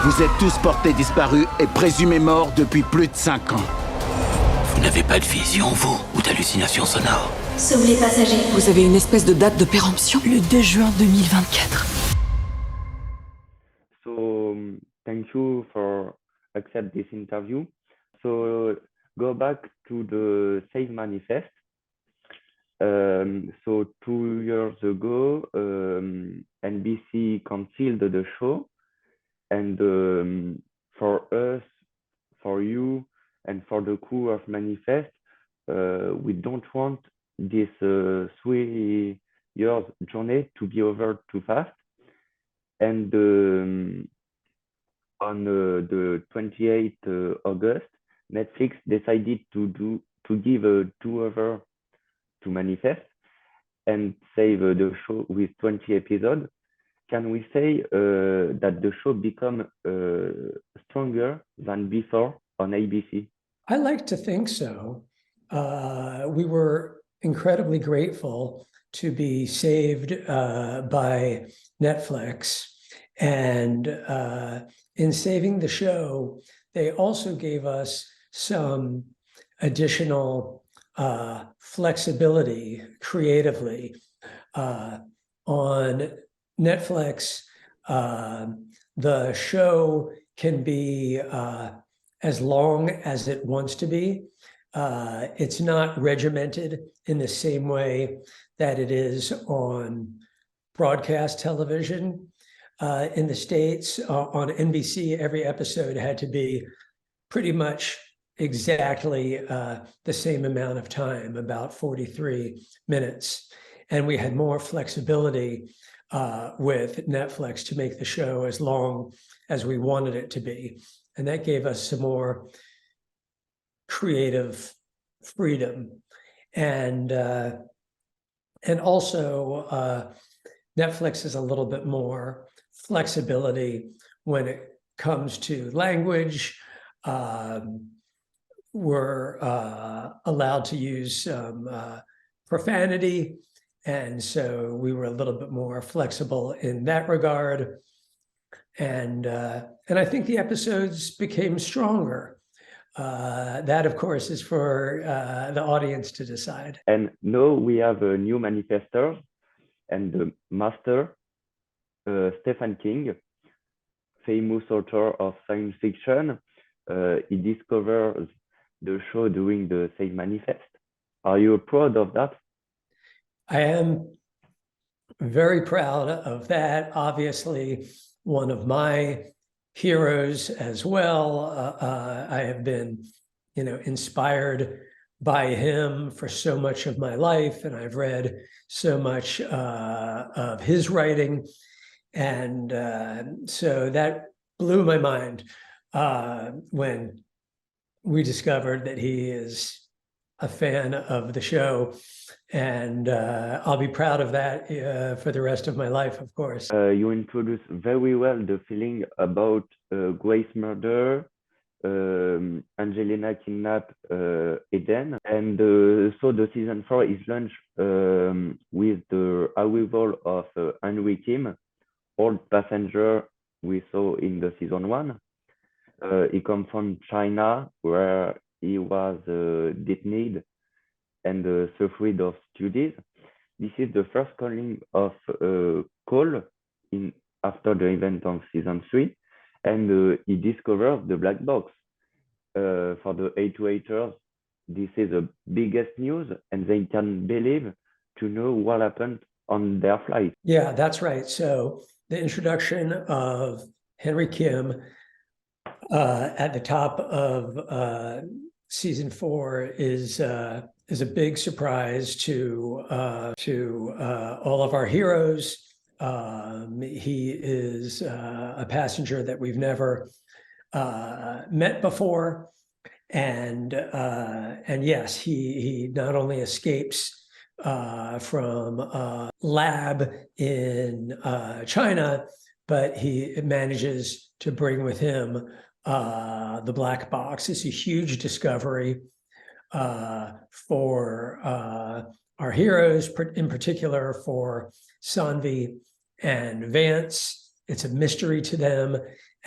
Vous êtes tous portés disparus et présumés morts depuis plus de 5 ans. Vous n'avez pas de vision, vous, ou d'hallucinations sonores? Sauf les passagers. Vous avez une espèce de date de péremption? Le 2 juin 2024. So thank you for accept this interview. So go back to the SaveManifest. So 2 years ago, NBC canceled the show, and for us, for you, and for the crew of Manifest, we don't want this 3 years journey to be over too fast. And on the 28th August, Netflix decided to give a do-over to Manifest and save the show with 20 episodes. Can we say that the show become stronger than before on ABC? I like to think so. We were incredibly grateful to be saved by Netflix. And in saving the show, they also gave us some additional flexibility creatively. On Netflix, the show can be as long as it wants to be. It's not regimented in the same way that it is on broadcast television. In the States, on NBC, every episode had to be pretty much exactly the same amount of time, about 43 minutes. And we had more flexibility with Netflix to make the show as long as we wanted it to be. And that gave us some more creative freedom. And also Netflix is a little bit more flexibility when it comes to language. We're allowed to use some profanity. And so we were a little bit more flexible in that regard. And I think the episodes became stronger. That, of course, is for the audience to decide. And now we have a new manifester and the master, Stephen King, famous author of science fiction. He discovers the show during the SaveManifest. Are you proud of that? I am very proud of that. Obviously, one of my heroes as well. I have been, inspired by him for so much of my life, and I've read so much of his writing. And so that blew my mind when we discovered that he is a fan of the show. And I'll be proud of that for the rest of my life, of course. You introduced very well the feeling about Grace murder, Angelina kidnap Eden. And so the season 4 is launched with the arrival of Henry Kim, old passenger we saw in the season 1. He comes from China, where he was detained and suffered of studies. This is the first calling of Cole after the event of season 3, and he discovers the black box. For the A2haters, this is the biggest news, and they can't believe to know what happened on their flight. Yeah, that's right. So the introduction of Henry Kim at the top of season 4 is a big surprise to all of our heroes. He is a passenger that we've never met before, and yes, he not only escapes from a lab in China, but he manages to bring with him the black box. It's a huge discovery for our heroes, in particular for Sanvi and Vance. It's a mystery to them,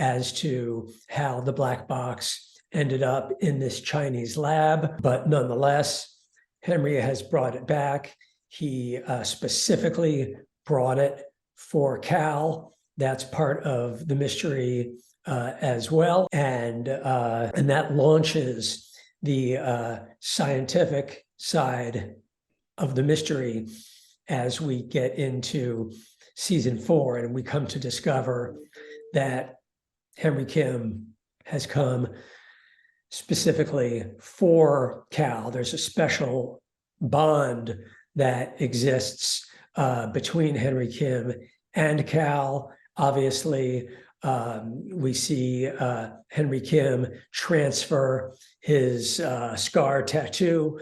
as to how the black box ended up in this Chinese lab. But nonetheless, Henry has brought it back. He specifically brought it for Cal. That's part of the mystery as well. And that launches the scientific side of the mystery as we get into season 4, and we come to discover that Henry Kim has come specifically for Cal. There's a special bond that exists between Henry Kim and Cal. Obviously, we see Henry Kim transfer his scar tattoo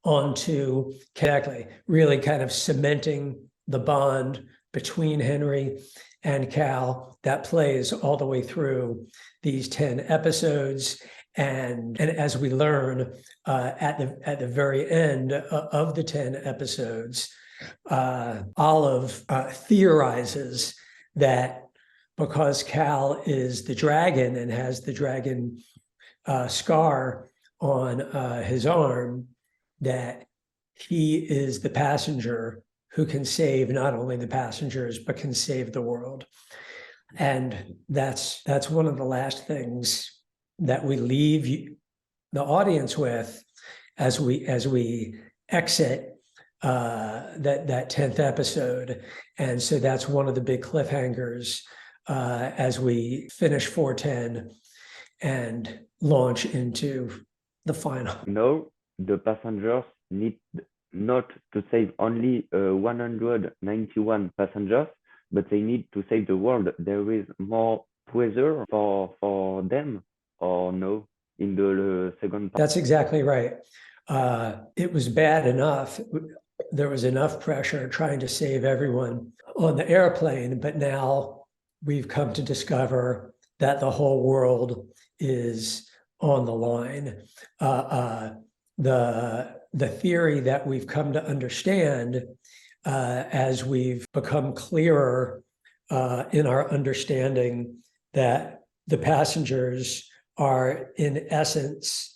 onto Cal, really kind of cementing the bond between Henry and Cal. That plays all the way through these 10 episodes. And as we learn at the very end of the 10 episodes, Olive theorizes that because Cal is the dragon and has the dragon scar on his arm, that he is the passenger who can save not only the passengers, but can save the world. And that's one of the last things that we leave the audience with as we exit that 10th episode. And so that's one of the big cliffhangers as we finish 410 and launch into the final. No, the passengers need not to save only 191 passengers, but they need to save the world. There is more pressure for them, or no, in the second part? That's exactly right. It was bad enough. There was enough pressure trying to save everyone on the airplane, but now we've come to discover that the whole world is on the line. The theory that we've come to understand as we've become clearer in our understanding that the passengers are in essence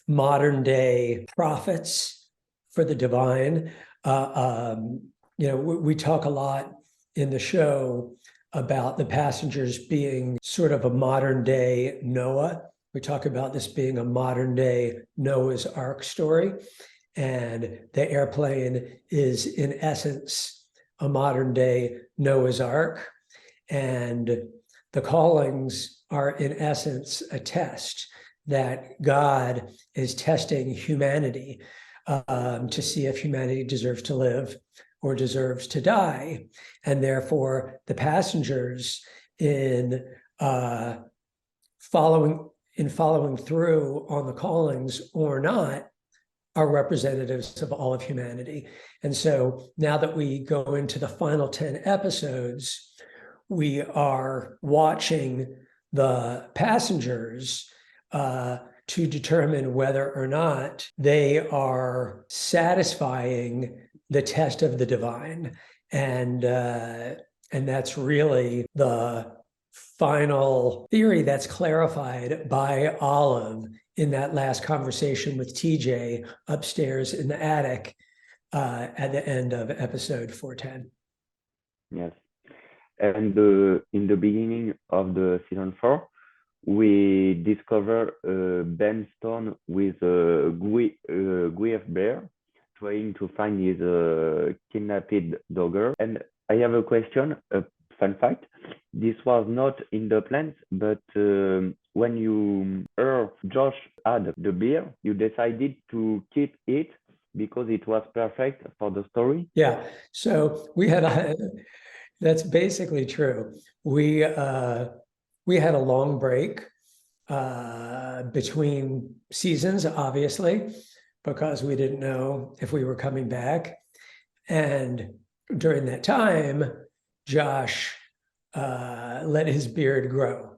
modern day prophets for the divine. We talk a lot in the show about the passengers being sort of a modern day Noah. We talk about this being a modern day Noah's Ark story. And the airplane is in essence a modern day Noah's Ark. And the callings are in essence a test that God is testing humanity to see if humanity deserves to live or deserves to die. And therefore the passengers in following through on the callings or not are representatives of all of humanity. And so now that we go into the final 10 episodes, we are watching the passengers to determine whether or not they are satisfying the test of the divine. And that's really the final theory that's clarified by Olive in that last conversation with TJ upstairs in the attic at the end of episode 410. Yes. And in the beginning of the season 4, we discover Ben Stone with a Guief bear trying to find his kidnapped dogger. And I have a question, a fun fact. This was not in the plans, but when you heard Josh had the beer, you decided to keep it because it was perfect for the story. Yeah, so we had that's basically true. We had a long break between seasons, obviously, because we didn't know if we were coming back. And during that time, Josh let his beard grow.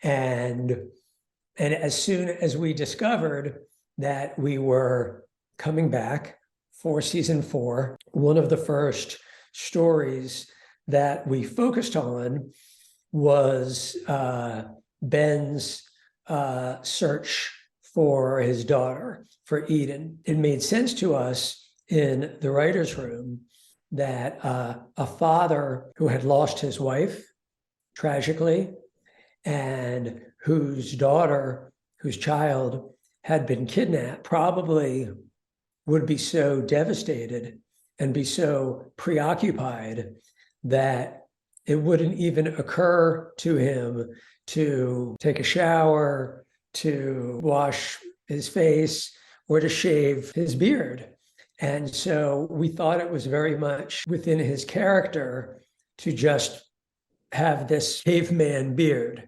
And as soon as we discovered that we were coming back for season 4, one of the first stories that we focused on was Ben's search for his daughter, for Eden. It made sense to us in the writer's room that a father who had lost his wife tragically and whose child had been kidnapped probably would be so devastated and be so preoccupied that it wouldn't even occur to him to take a shower, to wash his face, or to shave his beard. And so we thought it was very much within his character to just have this caveman beard.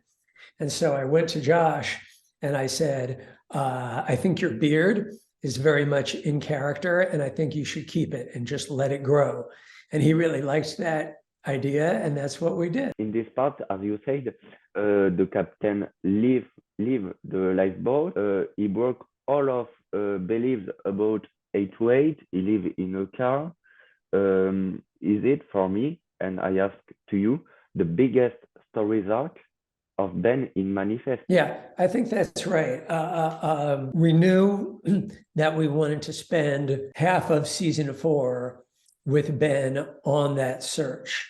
And so I went to Josh and I said, I think your beard is very much in character, and I think you should keep it and just let it grow. And he really likes that idea, and that's what we did. In this part, as you said, the captain leave the lifeboat. He broke all of beliefs about 828. He live in a car. Is it for me? And I ask to you, the biggest story arc of Ben in Manifest? Yeah, I think that's right. We knew that we wanted to spend half of season 4 with Ben on that search.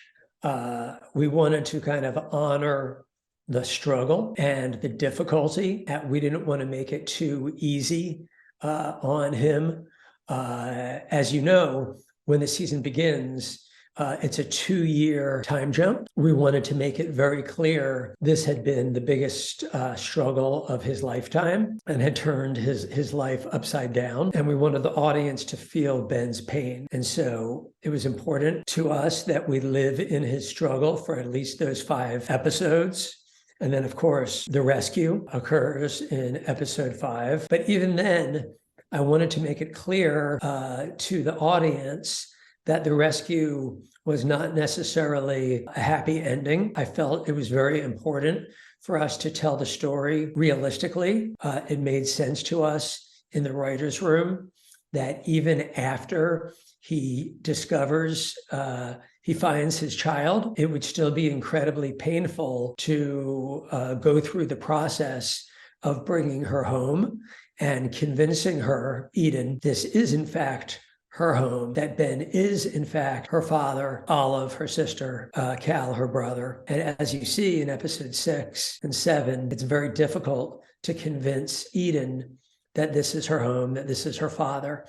We wanted to kind of honor the struggle and the difficulty. We didn't want to make it too easy on him. As you know, when the season begins, it's a 2-year time jump. We wanted to make it very clear this had been the biggest struggle of his lifetime and had turned his life upside down. And we wanted the audience to feel Ben's pain. And so it was important to us that we live in his struggle for at least those 5 episodes. And then, of course, the rescue occurs in episode 5. But even then, I wanted to make it clear to the audience that the rescue was not necessarily a happy ending. I felt it was very important for us to tell the story realistically. It made sense to us in the writer's room that even after he discovers, he finds his child, it would still be incredibly painful to go through the process of bringing her home and convincing her, Eden, this is in fact her home, that Ben is in fact her father, Olive, her sister, Cal, her brother. And as you see in episode 6 and 7, it's very difficult to convince Eden that this is her home, that this is her father.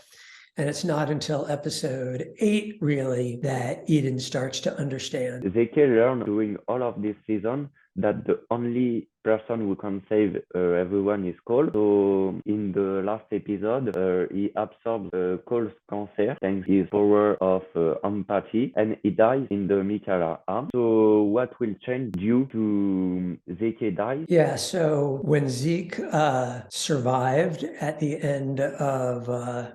And it's not until episode 8, really, that Eden starts to understand. Zeke learned during all of this season that the only person who can save everyone is Cole. So in the last episode, he absorbs Cole's cancer thanks to his power of empathy, and he dies in the Mikala arm. So what will change due to Zeke die? Yeah, so when Zeke survived at the end of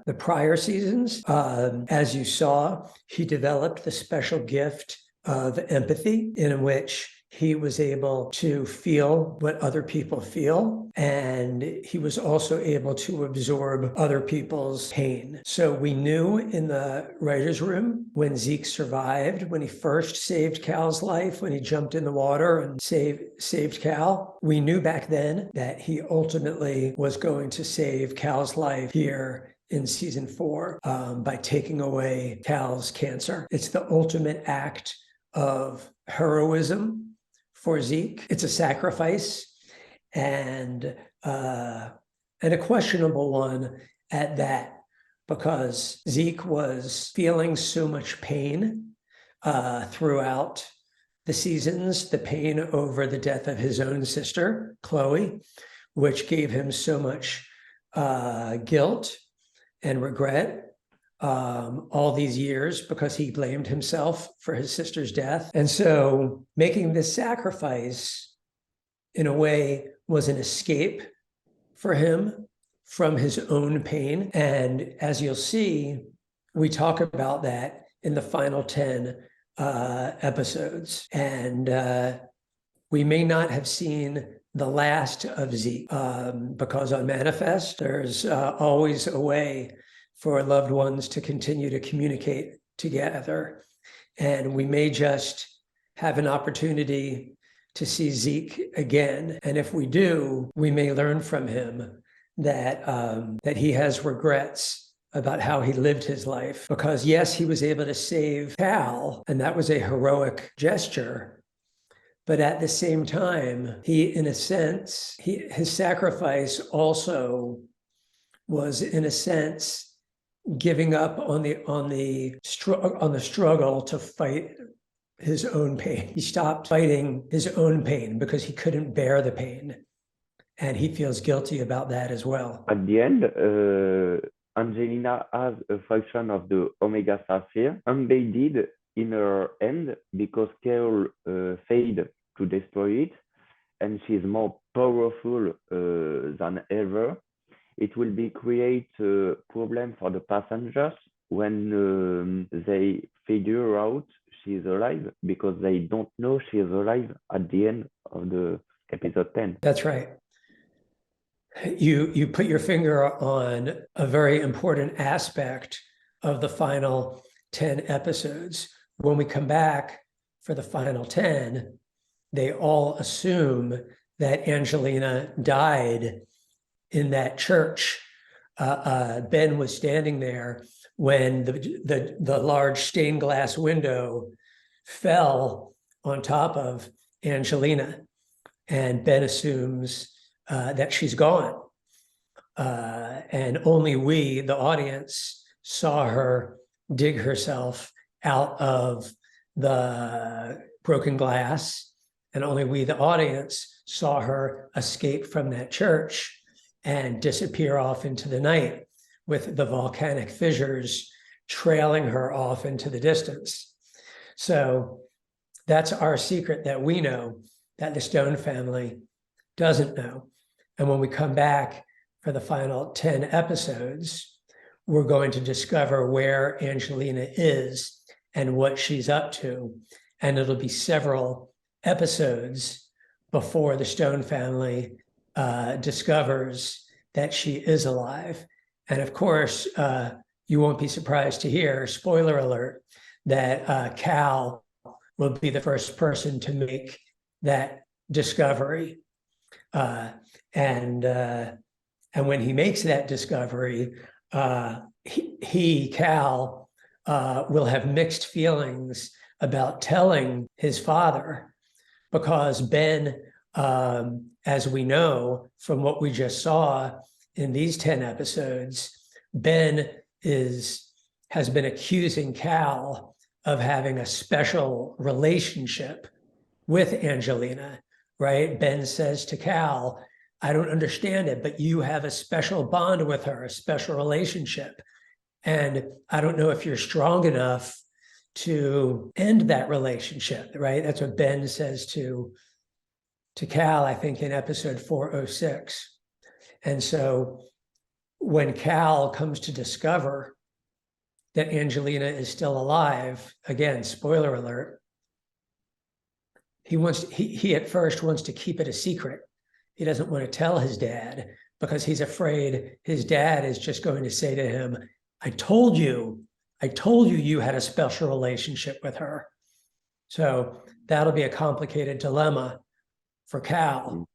the prior seasons, as you saw, he developed the special gift of empathy, in which he was able to feel what other people feel, and he was also able to absorb other people's pain. So we knew in the writer's room when Zeke survived, when he first saved Cal's life, when he jumped in the water and saved Cal, we knew back then that he ultimately was going to save Cal's life here in season 4 by taking away Cal's cancer. It's the ultimate act of heroism for Zeke. It's a sacrifice, and a questionable one at that, because Zeke was feeling so much pain throughout the seasons, the pain over the death of his own sister, Chloe, which gave him so much guilt and regret all these years, because he blamed himself for his sister's death. And so making this sacrifice in a way was an escape for him from his own pain. And as you'll see, we talk about that in the final 10 episodes. And we may not have seen the last of Zeke because on Manifest, there's always a way for loved ones to continue to communicate together. And we may just have an opportunity to see Zeke again. And if we do, we may learn from him that he has regrets about how he lived his life. Because yes, he was able to save Cal, and that was a heroic gesture. But at the same time, in a sense, his sacrifice also was, in a sense, giving up on the struggle to fight his own pain. He stopped fighting his own pain because he couldn't bear the pain. And he feels guilty about that as well. At the end, Angelina has a fraction of the Omega Sapphire embedded in her hand because Carol failed to destroy it, and she's more powerful than ever. It will be create a problem for the passengers when they figure out she's alive, because they don't know she is alive at the end of the episode 10. That's right. You put your finger on a very important aspect of the final 10 episodes. When we come back for the final 10, they all assume that Angelina died in that church. Ben was standing there when the large stained glass window fell on top of Angelina, and Ben assumes that she's gone. And only we, the audience, saw her dig herself out of the broken glass. And only we, the audience, saw her escape from that church and disappear off into the night with the volcanic fissures trailing her off into the distance. So that's our secret that we know, that the Stone family doesn't know. And when we come back for the final 10 episodes, we're going to discover where Angelina is and what she's up to. And it'll be several episodes before the Stone family discovers that she is alive. And of course, you won't be surprised to hear, spoiler alert, that Cal will be the first person to make that discovery. And when he makes that discovery, Cal, will have mixed feelings about telling his father, because Ben, as we know from what we just saw in these 10 episodes, Ben has been accusing Cal of having a special relationship with Angelina, right? Ben says to Cal, I don't understand it, but you have a special bond with her, a special relationship. And I don't know if you're strong enough to end that relationship, right? That's what Ben says to Cal, I think, in episode 406. And so when Cal comes to discover that Angelina is still alive, again, spoiler alert, he at first wants to keep it a secret. He doesn't want to tell his dad because he's afraid his dad is just going to say to him, I told you you had a special relationship with her. So that'll be a complicated dilemma for Cal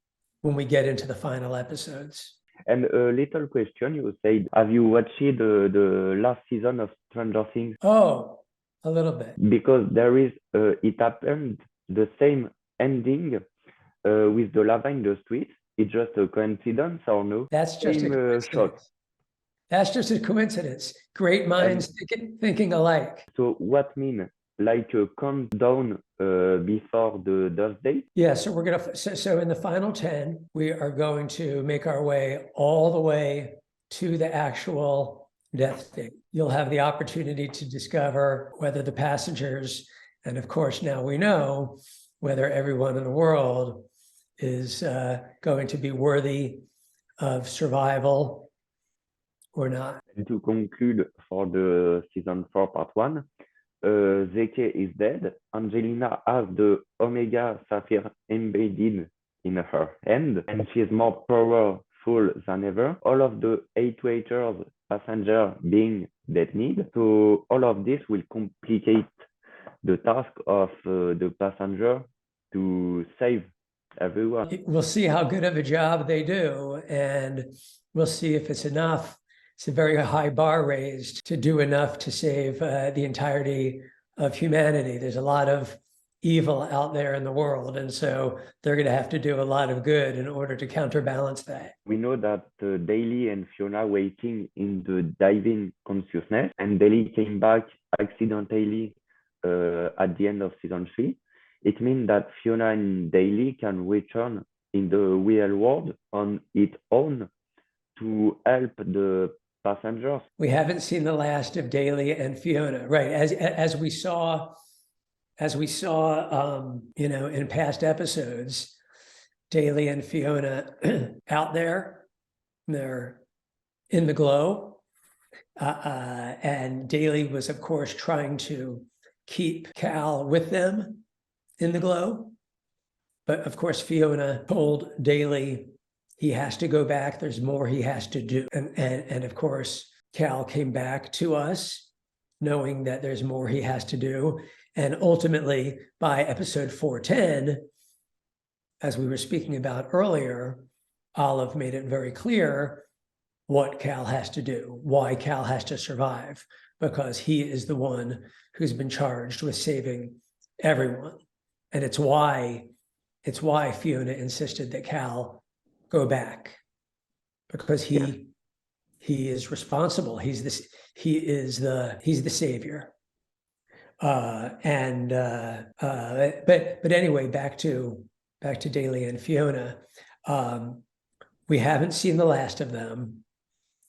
when we get into the final episodes. And a little question, you said, have you watched the last season of Stranger Things? Oh, a little bit. Because there is, it happened the same ending with the lava in the street. It's just a coincidence or no? That's just a coincidence. That's just a coincidence. Great minds thinking alike. So what mean? Like a countdown before the death date? Yeah, so we're gonna so in the final 10, we are going to make our way all the way to the actual death date. You'll have the opportunity to discover whether the passengers, and of course now we know whether everyone in the world is going to be worthy of survival or not. And to conclude for the season 4 part 1, Zeke is dead. Angelina has the Omega Sapphire embedded in her hand, and she is more powerful than ever. All of the 8 waiters, passengers being dead need. So all of this will complicate the task of the passenger to save everyone. We'll see how good of a job they do, and we'll see if it's enough. It's a very high bar raised to do enough to save the entirety of humanity. There's a lot of evil out there in the world, and so they're going to have to do a lot of good in order to counterbalance that. We know that Daly and Fiona waiting in the diving consciousness, and Daly came back accidentally at the end of season 3. It means that Fiona and Daly can return in the real world on its own to help the passengers. We haven't seen the last of Daly and Fiona, right? As we saw, in past episodes, Daly and Fiona out there, they're in the glow, and Daly was, of course, trying to keep Cal with them in the glow. But of course, Fiona told Daly he has to go back. There's more he has to do. And of course, Cal came back to us knowing that there's more he has to do. And ultimately, by episode 410, as we were speaking about earlier, Olive made it very clear what Cal has to do, why Cal has to survive, because he is the one who's been charged with saving everyone. And it's why Fiona insisted that Cal go back, because he is responsible. He's the savior. But anyway, back to Daly and Fiona. We haven't seen the last of them.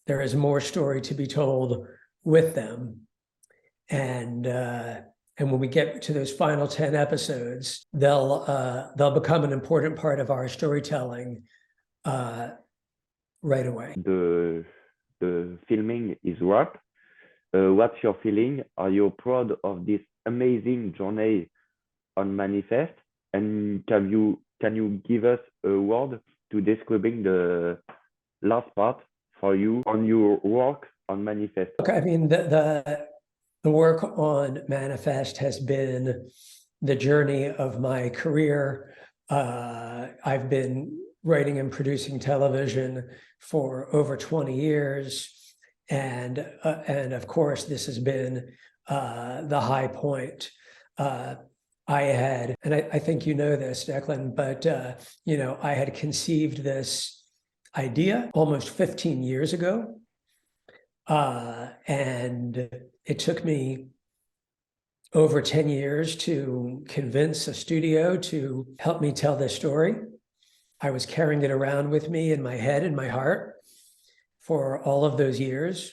There is more story to be told with them, and when we get to those final 10 episodes, they'll become an important part of our storytelling right away. The filming is wrapped. What's your feeling? Are you proud of this amazing journey on Manifest? And can you give us a word to describing the last part for you on your work on Manifest? Okay, I mean, the work on Manifest has been the journey of my career. I've been writing and producing television for over 20 years. And of course, this has been the high point. I think you know this, Declan, but I had conceived this idea almost 15 years ago. And it took me over 10 years to convince a studio to help me tell this story. I was carrying it around with me in my head and my heart for all of those years.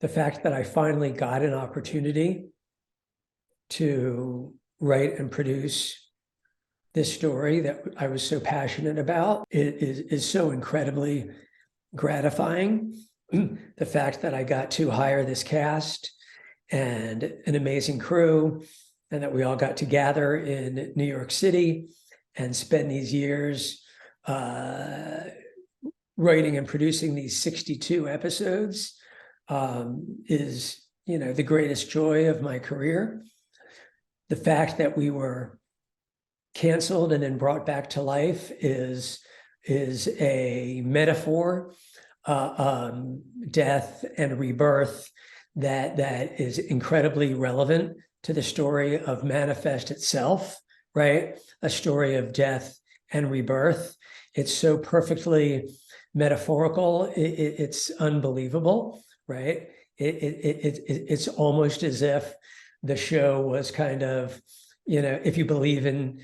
The fact that I finally got an opportunity to write and produce this story that I was so passionate about is so incredibly gratifying. The fact that I got to hire this cast and an amazing crew, and that we all got to gather in New York City and spend these years writing and producing these 62 episodes is, the greatest joy of my career. The fact that we were canceled and then brought back to life is a metaphor, death and rebirth that is incredibly relevant to the story of Manifest itself, right? A story of death and rebirth. It's so perfectly metaphorical. It's unbelievable, right? It's almost as if the show was kind of, if you believe in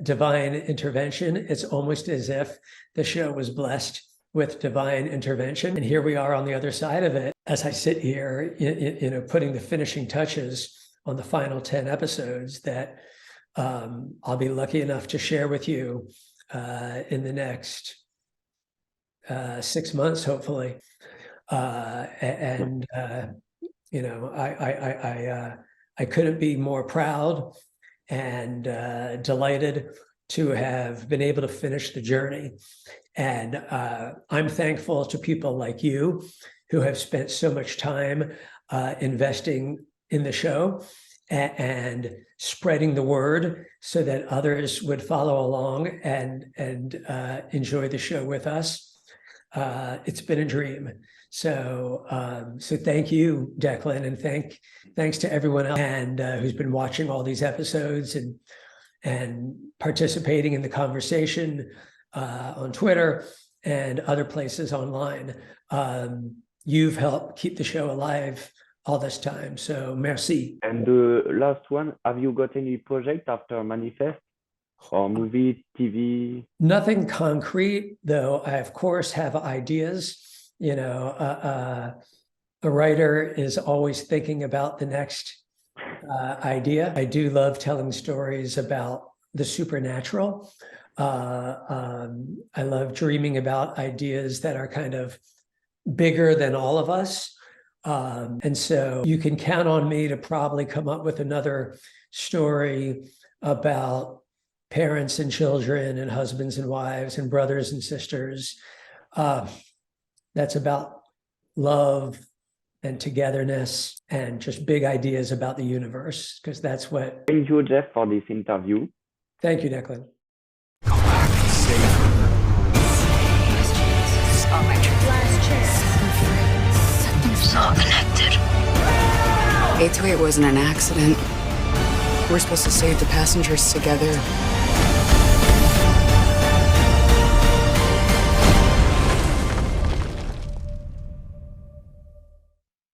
divine intervention, it's almost as if the show was blessed with divine intervention. And here we are on the other side of it. As I sit here, putting the finishing touches on the final 10 episodes that I'll be lucky enough to share with you in the next 6 months, hopefully. I couldn't be more proud and delighted to have been able to finish the journey. And I'm thankful to people like you who have spent so much time investing in the show and spreading the word so that others would follow along and enjoy the show with us. It's been a dream. So thank you, Declan, and thanks to everyone else and who's been watching all these episodes and participating in the conversation on Twitter and other places online. You've helped keep the show alive all this time, so merci. And the last one, have you got any project after Manifest or movie, TV? Nothing concrete, though. I, of course, have ideas. You know, a writer is always thinking about the next idea. I do love telling stories about the supernatural. I love dreaming about ideas that are kind of bigger than all of us. And so you can count on me to probably come up with another story about parents and children and husbands and wives and brothers and sisters. That's about love and togetherness and just big ideas about the universe, because that's what... Thank you, Jeff, for this interview. Thank you, Declan. All connected. 828 wasn't an accident. We're supposed to save the passengers together.